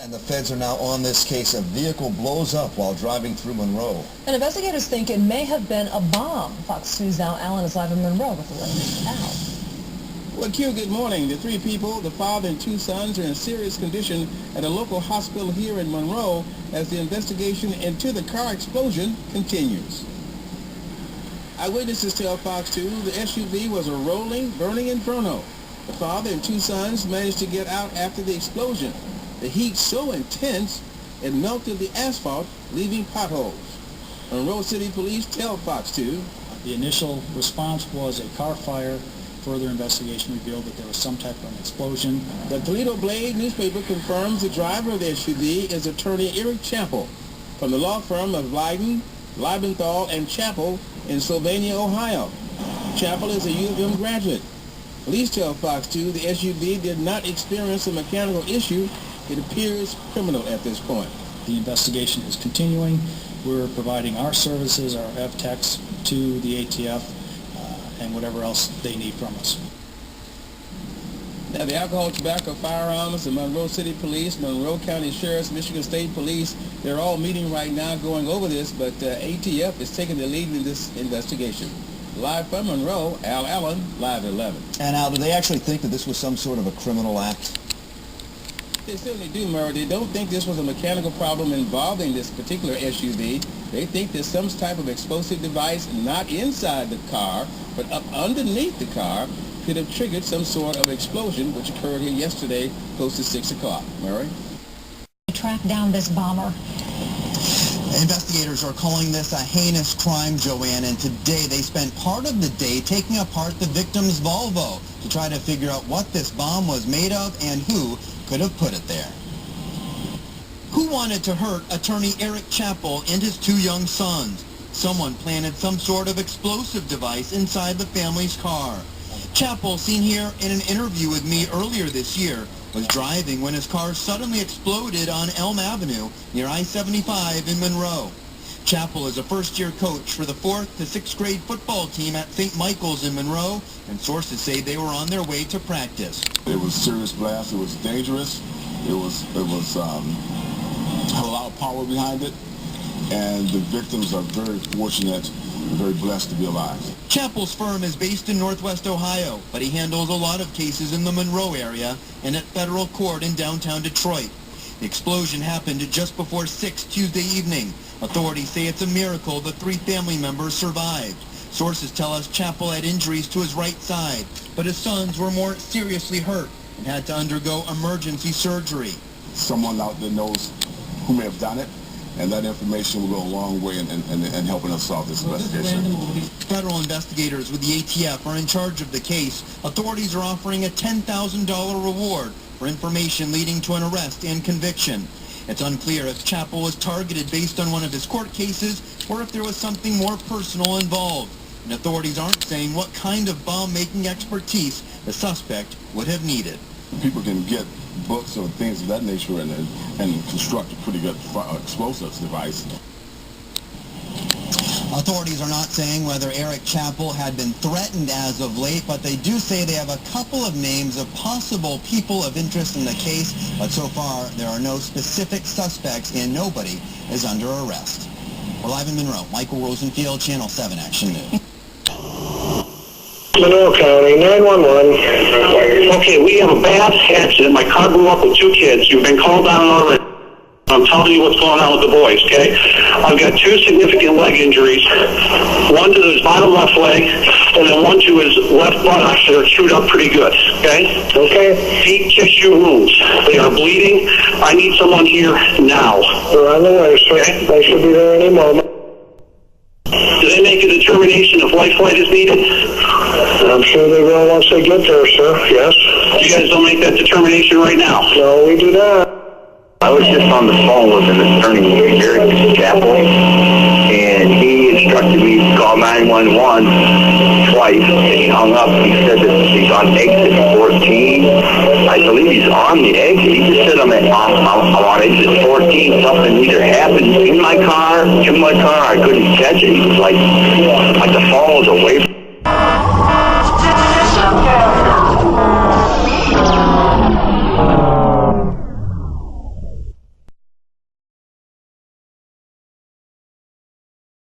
And the feds are now on this case. A vehicle blows up while driving through Monroe. And investigators think it may have been a bomb. Fox 2's Al Allen is live in Monroe with the latest. Al. Well, Q, good morning. The three people, the father and two sons, are in serious condition at a local hospital here in Monroe as the investigation into the car explosion continues. Eyewitnesses tell Fox 2 the SUV was a rolling, burning inferno. The father and two sons managed to get out after the explosion. The heat so intense, it melted the asphalt, leaving potholes. Monroe City Police tell Fox 2. The initial response was a car fire. Further investigation revealed that there was some type of an explosion. The Toledo Blade newspaper confirms the driver of the SUV is attorney Eric Chappell from the law firm of Leiden, Liebenthal, and Chappell in Sylvania, Ohio. Chappell is a U of M graduate. Police tell Fox 2 the SUV did not experience a mechanical issue. It appears criminal at this point. The investigation is continuing. We're providing our services, our FTECs, to the ATF and whatever else they need from us. Now, the Alcohol, Tobacco, Firearms, the Monroe City Police, Monroe County Sheriff's, Michigan State Police, they're all meeting right now going over this, but ATF is taking the lead in this investigation. Live from Monroe, Al Allen, Live at 11. And Al, do they actually think that this was some sort of a criminal act? They certainly do, Murray. They don't think this was a mechanical problem involving this particular SUV. They think there's some type of explosive device not inside the car, but up underneath the car could have triggered some sort of explosion, which occurred here yesterday close to 6 o'clock. Murray? Track down this bomber. Investigators are calling this a heinous crime, Joanne, and today they spent part of the day taking apart the victim's Volvo to try to figure out what this bomb was made of and who could have put it there. Who wanted to hurt attorney Eric Chappell and his two young sons? Someone planted some sort of explosive device inside the family's car. Chappell, seen here in an interview with me earlier this year, was driving when his car suddenly exploded on Elm Avenue near I-75 in Monroe. Chappell is a first-year coach for the 4th to 6th grade football team at St. Michael's in Monroe, and sources say they were on their way to practice. It was a serious blast. It was dangerous. It had a lot of power behind it, and the victims are very fortunate and very blessed to be alive. Chappell's firm is based in Northwest Ohio, but he handles a lot of cases in the Monroe area and at federal court in downtown Detroit. The explosion happened just before 6 Tuesday evening. Authorities say it's a miracle the three family members survived. Sources tell us Chappell had injuries to his right side, but his sons were more seriously hurt and had to undergo emergency surgery. Someone out there knows who may have done it, and that information will go a long way in helping us solve this investigation. Federal investigators with the ATF are in charge of the case. Authorities are offering a $10,000 reward for information leading to an arrest and conviction. It's unclear if Chappell was targeted based on one of his court cases or if there was something more personal involved. And authorities aren't saying what kind of bomb-making expertise the suspect would have needed. People can get books or things of that nature and construct a pretty good explosives device. Authorities are not saying whether Eric Chappell had been threatened as of late, but they do say they have a couple of names of possible people of interest in the case, but so far there are no specific suspects and nobody is under arrest. We're live in Monroe. Michael Rosenfield, Channel 7 Action News. Monroe County, 911. Okay, we have a bad accident. My car blew up with two kids. You've been called down already. I'm telling you what's going on with the boys, okay? I've got two significant leg injuries. One to his bottom left leg, and then one to his left buttocks that are chewed up pretty good, okay? Okay. Deep tissue wounds. They are bleeding. I need someone here now. They're on the way, sir. Okay? They should be there any moment. Do they make a determination if life flight is needed? I'm sure they will once they get there, sir. Yes. You guys don't make that determination right now? No, we do not. I was just on the phone with an attorney, Eric Chappell, and he instructed me to call 911 twice, and he hung up. He said that he's on exit 14. I believe he's on the exit. He just said I'm on exit 14. Something either happened in my car, to my car. I couldn't catch it. He was like the phone was away from